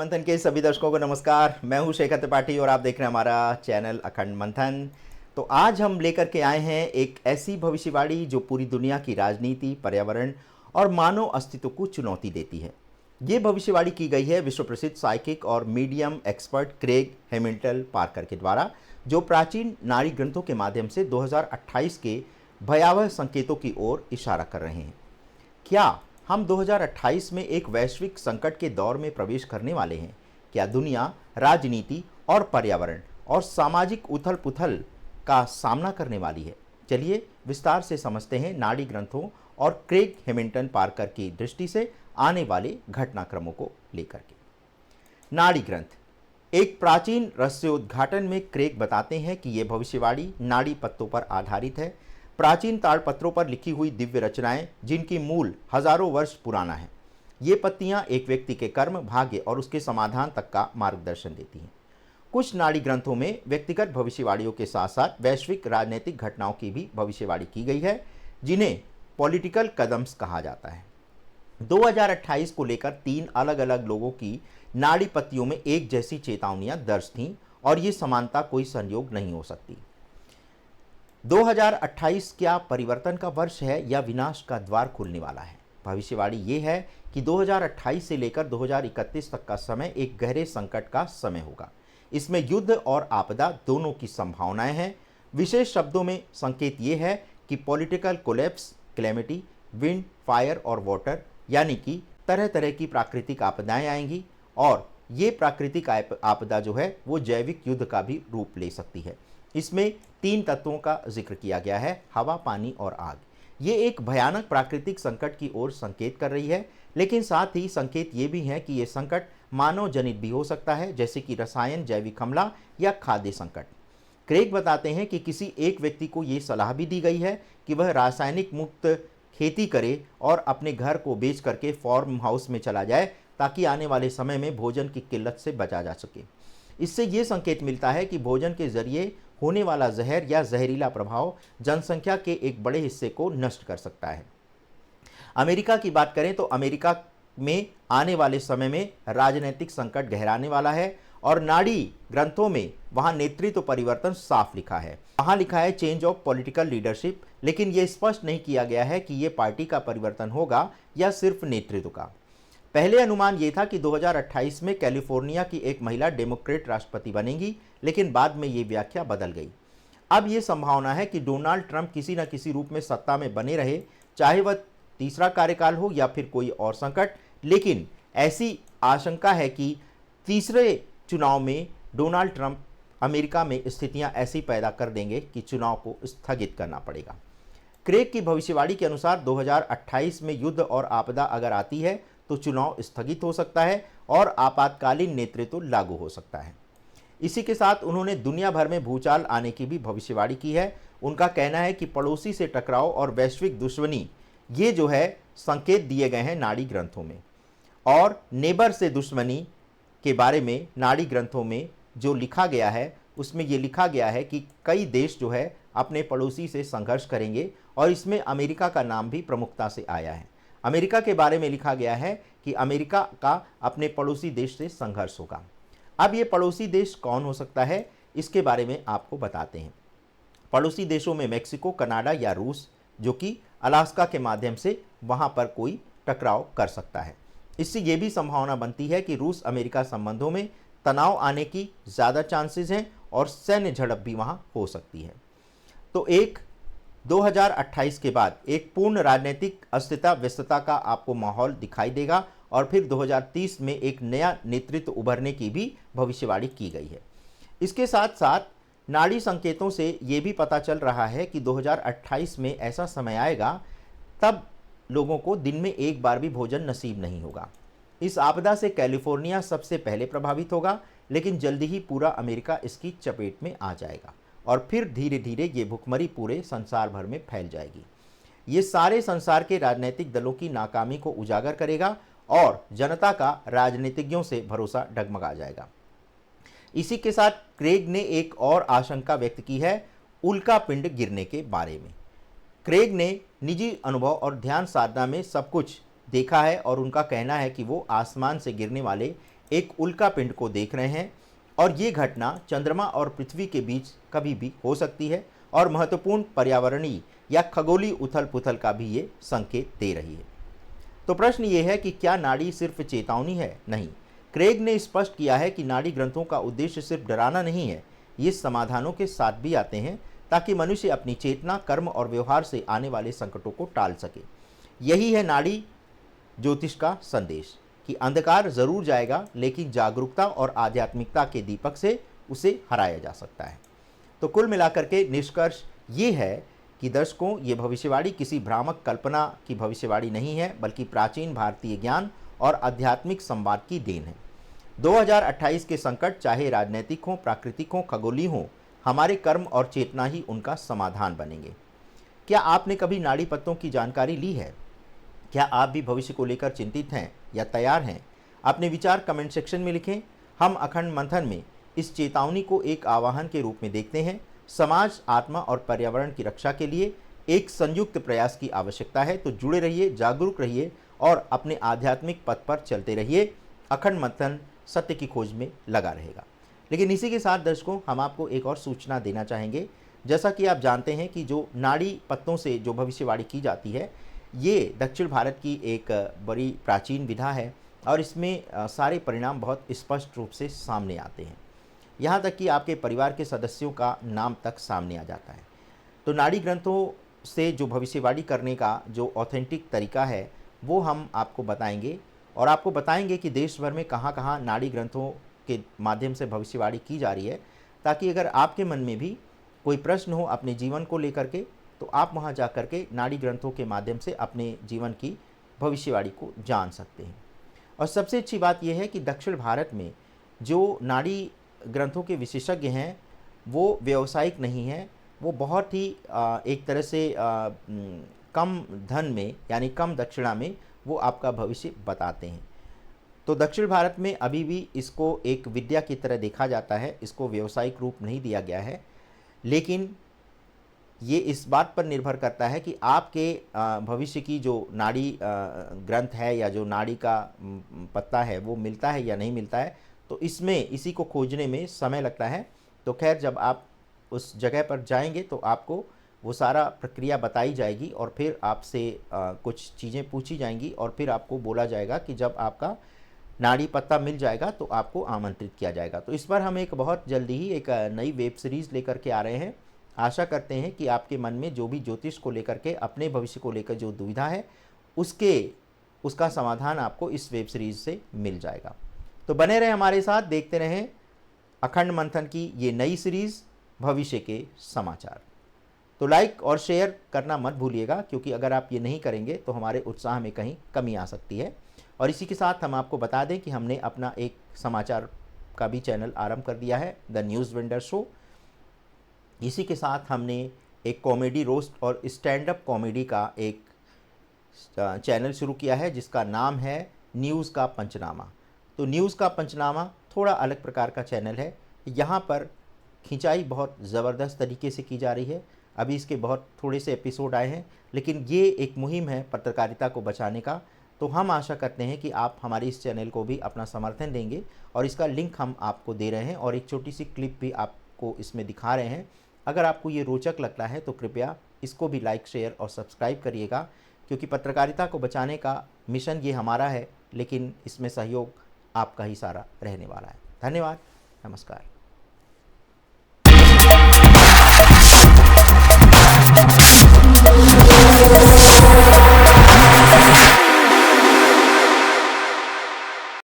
मंथन के सभी दर्शकों को नमस्कार। मैं हूं शेखर त्रिपाठी और आप देख रहे हैं हमारा चैनल अखंड मंथन। तो आज हम लेकर के आए हैं एक ऐसी भविष्यवाणी जो पूरी दुनिया की राजनीति, पर्यावरण और मानव अस्तित्व को चुनौती देती है। ये भविष्यवाणी की गई है विश्व प्रसिद्ध साइकिक और medium expert Craig Hamilton Parker के द्वारा, जो प्राचीन नाड़ी ग्रंथों के माध्यम से 2028 के भयावह संकेतों की ओर इशारा कर रहे हैं। क्या हम 2028 में एक वैश्विक संकट के दौर में प्रवेश करने वाले हैं? क्या दुनिया राजनीति और पर्यावरण और सामाजिक उथल पुथल का सामना करने वाली है? चलिए विस्तार से समझते हैं नाड़ी ग्रंथों और क्रेग हेमिल्टन पार्कर की दृष्टि से आने वाले घटनाक्रमों को लेकर के। नाड़ी ग्रंथ एक प्राचीन रहस्योद्घाटन में क्रेग बताते हैं कि यह भविष्यवाणी नाड़ी पत्तों पर आधारित है। प्राचीन ताड़पत्रों पर लिखी हुई दिव्य रचनाएं जिनकी मूल हजारों वर्ष पुराना है। ये पत्तियां एक व्यक्ति के कर्म, भाग्य और उसके समाधान तक का मार्गदर्शन देती हैं। कुछ नाड़ी ग्रंथों में व्यक्तिगत भविष्यवाणियों के साथ साथ वैश्विक राजनीतिक घटनाओं की भी भविष्यवाणी की गई है, जिन्हें पॉलिटिकल कदम्स कहा जाता है। 2028 को लेकर 3 अलग अलग लोगों की नाड़ी पत्तियों में एक जैसी चेतावनियां दर्ज थीं और ये समानता कोई संयोग नहीं हो सकती। 2028 क्या परिवर्तन का वर्ष है या विनाश का द्वार खुलने वाला है? भविष्यवाणी ये है कि 2028 से लेकर 2031 तक का समय एक गहरे संकट का समय होगा। इसमें युद्ध और आपदा दोनों की संभावनाएं हैं। विशेष शब्दों में संकेत ये है कि political collapse, calamity, wind, fire और वाटर, यानी कि तरह तरह की प्राकृतिक आपदाएं आएंगी और ये प्राकृतिक आपदा जो है वो जैविक युद्ध का भी रूप ले सकती है। इसमें 3 तत्वों का जिक्र किया गया है: हवा, पानी और आग। ये एक भयानक प्राकृतिक संकट की ओर संकेत कर रही है, लेकिन साथ ही संकेत ये भी है कि ये संकट मानव जनित भी हो सकता है, जैसे कि रसायन, जैविक हमला या खाद्य संकट। क्रेग बताते हैं कि किसी एक व्यक्ति को ये सलाह भी दी गई है कि वह रासायनिक मुक्त खेती करे और अपने घर को बेच करके फार्म हाउस में चला जाए, ताकि आने वाले समय में भोजन की किल्लत से बचा जा सके। इससे ये संकेत मिलता है कि भोजन के जरिए होने वाला जहर या जहरीला प्रभाव जनसंख्या के एक बड़े हिस्से को नष्ट कर सकता है। अमेरिका की बात करें तो अमेरिका में आने वाले समय में राजनीतिक संकट गहराने वाला है और नाड़ी ग्रंथों में वहां नेतृत्व परिवर्तन साफ लिखा है। वहां लिखा है चेंज ऑफ पॉलिटिकल लीडरशिप, लेकिन यह स्पष्ट नहीं किया गया है कि यह पार्टी का परिवर्तन होगा या सिर्फ नेतृत्व का। पहले अनुमान यह था कि 2028 में कैलिफोर्निया की एक महिला डेमोक्रेट राष्ट्रपति बनेगी, लेकिन बाद में ये व्याख्या बदल गई। अब ये संभावना है कि डोनाल्ड ट्रंप किसी न किसी रूप में सत्ता में बने रहे, चाहे वह तीसरा कार्यकाल हो या फिर कोई और संकट। लेकिन ऐसी आशंका है कि तीसरे चुनाव में डोनाल्ड ट्रंप अमेरिका में स्थितियां ऐसी पैदा कर देंगे कि चुनाव को स्थगित करना पड़ेगा। क्रेग की भविष्यवाणी के अनुसार 2028 में युद्ध और आपदा अगर आती है तो चुनाव स्थगित हो सकता है और आपातकालीन नेतृत्व लागू हो सकता है। इसी के साथ उन्होंने दुनिया भर में भूचाल आने की भी भविष्यवाणी की है। उनका कहना है कि पड़ोसी से टकराव और वैश्विक दुश्मनी, ये जो है संकेत दिए गए हैं नाड़ी ग्रंथों में। और नेबर से दुश्मनी के बारे में नाड़ी ग्रंथों में जो लिखा गया है उसमें ये लिखा गया है कि कई देश जो है अपने पड़ोसी से संघर्ष करेंगे और इसमें अमेरिका का नाम भी प्रमुखता से आया है। अमेरिका के बारे में लिखा गया है कि अमेरिका का अपने पड़ोसी देश से संघर्ष होगा। अब ये पड़ोसी देश कौन हो सकता है, इसके बारे में आपको बताते हैं। पड़ोसी देशों में मेक्सिको, कनाडा या रूस, जो कि अलास्का के माध्यम से वहां पर कोई टकराव कर सकता है। इससे ये भी संभावना बनती है कि रूस अमेरिका संबंधों में तनाव आने की ज़्यादा चांसेस हैं और सैन्य झड़प भी वहां हो सकती है। तो 2028 के बाद एक पूर्ण राजनीतिक अस्थिरता व्यस्तता का आपको माहौल दिखाई देगा और फिर 2030 में एक नया नेतृत्व उभरने की भी भविष्यवाणी की गई है। इसके साथ साथ नाड़ी संकेतों से ये भी पता चल रहा है कि 2028 में ऐसा समय आएगा तब लोगों को दिन में एक बार भी भोजन नसीब नहीं होगा। इस आपदा से कैलिफोर्निया सबसे पहले प्रभावित होगा, लेकिन जल्दी ही पूरा अमेरिका इसकी चपेट में आ जाएगा और फिर धीरे धीरे ये भुखमरी पूरे संसार भर में फैल जाएगी। ये सारे संसार के राजनीतिक दलों की नाकामी को उजागर करेगा और जनता का राजनीतिज्ञों से भरोसा डगमगा जाएगा। इसी के साथ क्रेग ने एक और आशंका व्यक्त की है उल्का पिंड गिरने के बारे में। क्रेग ने निजी अनुभव और ध्यान साधना में सब कुछ देखा है और उनका कहना है कि वो आसमान से गिरने वाले एक उल्का पिंड को देख रहे हैं और ये घटना चंद्रमा और पृथ्वी के बीच कभी भी हो सकती है और महत्वपूर्ण पर्यावरणीय या खगोलीय उथल पुथल का भी ये संकेत दे रही है। तो प्रश्न ये है कि क्या नाड़ी सिर्फ चेतावनी है? नहीं, क्रेग ने स्पष्ट किया है कि नाड़ी ग्रंथों का उद्देश्य सिर्फ डराना नहीं है, ये समाधानों के साथ भी आते हैं ताकि मनुष्य अपनी चेतना, कर्म और व्यवहार से आने वाले संकटों को टाल सके। यही है नाड़ी ज्योतिष का संदेश कि अंधकार जरूर जाएगा, लेकिन जागरूकता और आध्यात्मिकता के दीपक से उसे हराया जा सकता है। तो कुल मिलाकर के निष्कर्ष ये है कि दर्शकों, ये भविष्यवाणी किसी भ्रामक कल्पना की भविष्यवाणी नहीं है, बल्कि प्राचीन भारतीय ज्ञान और आध्यात्मिक संवाद की देन है। 2028 के संकट चाहे राजनीतिक हों, प्राकृतिक हों, खगोलीय हों, हमारे कर्म और चेतना ही उनका समाधान बनेंगे। क्या आपने कभी नाड़ी पत्तों की जानकारी ली है? क्या आप भी भविष्य को लेकर चिंतित हैं या तैयार हैं? अपने विचार कमेंट सेक्शन में लिखें। हम अखंड मंथन में इस चेतावनी को एक आह्वान के रूप में देखते हैं। समाज, आत्मा और पर्यावरण की रक्षा के लिए एक संयुक्त प्रयास की आवश्यकता है। तो जुड़े रहिए, जागरूक रहिए और अपने आध्यात्मिक पथ पर चलते रहिए। अखंड मंथन सत्य की खोज में लगा रहेगा। लेकिन इसी के साथ दर्शकों, हम आपको एक और सूचना देना चाहेंगे। जैसा कि आप जानते हैं कि जो नाड़ी पत्तों से जो भविष्यवाणी की जाती है, ये दक्षिण भारत की एक बड़ी प्राचीन विधा है और इसमें सारे परिणाम बहुत स्पष्ट रूप से सामने आते हैं। यहाँ तक कि आपके परिवार के सदस्यों का नाम तक सामने आ जाता है। तो नाड़ी ग्रंथों से जो भविष्यवाणी करने का जो ऑथेंटिक तरीका है, वो हम आपको बताएंगे और आपको बताएंगे कि देश भर में कहाँ कहाँ नाड़ी ग्रंथों के माध्यम से भविष्यवाणी की जा रही है, ताकि अगर आपके मन में भी कोई प्रश्न हो अपने जीवन को लेकर के, तो आप वहाँ जा कर के नाड़ी ग्रंथों के माध्यम से अपने जीवन की भविष्यवाणी को जान सकते हैं। और सबसे अच्छी बात यह है कि दक्षिण भारत में जो नाड़ी ग्रंथों के विशेषज्ञ हैं, वो व्यावसायिक नहीं हैं, वो बहुत ही एक तरह से कम धन में यानी कम दक्षिणा में वो आपका भविष्य बताते हैं। तो दक्षिण भारत में अभी भी इसको एक विद्या की तरह देखा जाता है, इसको व्यावसायिक रूप नहीं दिया गया है। लेकिन ये इस बात पर निर्भर करता है कि आपके भविष्य की जो नाड़ी ग्रंथ है या जो नाड़ी का पत्ता है वो मिलता है या नहीं मिलता है। तो इसमें इसी को खोजने में समय लगता है। तो खैर, जब आप उस जगह पर जाएंगे तो आपको वो सारा प्रक्रिया बताई जाएगी और फिर आपसे कुछ चीज़ें पूछी जाएंगी और फिर आपको बोला जाएगा कि जब आपका नाड़ी पत्ता मिल जाएगा तो आपको आमंत्रित किया जाएगा। तो इस पर हम एक बहुत जल्दी ही एक नई वेब सीरीज़ लेकर के आ रहे हैं। आशा करते हैं कि आपके मन में जो भी ज्योतिष को लेकर के, अपने भविष्य को लेकर जो दुविधा है, उसका समाधान आपको इस वेब सीरीज़ से मिल जाएगा। तो बने रहें हमारे साथ, देखते रहें अखंड मंथन की ये नई सीरीज़ भविष्य के समाचार। तो लाइक और शेयर करना मत भूलिएगा, क्योंकि अगर आप ये नहीं करेंगे तो हमारे उत्साह में कहीं कमी आ सकती है। और इसी के साथ हम आपको बता दें कि हमने अपना एक समाचार का भी चैनल आरंभ कर दिया है, द न्यूज़ वेंडर शो। इसी के साथ हमने एक कॉमेडी रोस्ट और स्टैंड अप कॉमेडी का एक चैनल शुरू किया है, जिसका नाम है न्यूज़ का पंचनामा। तो न्यूज़ का पंचनामा थोड़ा अलग प्रकार का चैनल है। यहाँ पर खिंचाई बहुत ज़बरदस्त तरीके से की जा रही है। अभी इसके बहुत थोड़े से एपिसोड आए हैं, लेकिन ये एक मुहिम है पत्रकारिता को बचाने का। तो हम आशा करते हैं कि आप हमारे इस चैनल को भी अपना समर्थन देंगे और इसका लिंक हम आपको दे रहे हैं और एक छोटी सी क्लिप भी आपको इसमें दिखा रहे हैं। अगर आपको ये रोचक लगता है तो कृपया इसको भी लाइक, शेयर और सब्सक्राइब करिएगा, क्योंकि पत्रकारिता को बचाने का मिशन ये हमारा है, लेकिन इसमें सहयोग आपका ही सारा रहने वाला है। धन्यवाद, नमस्कार।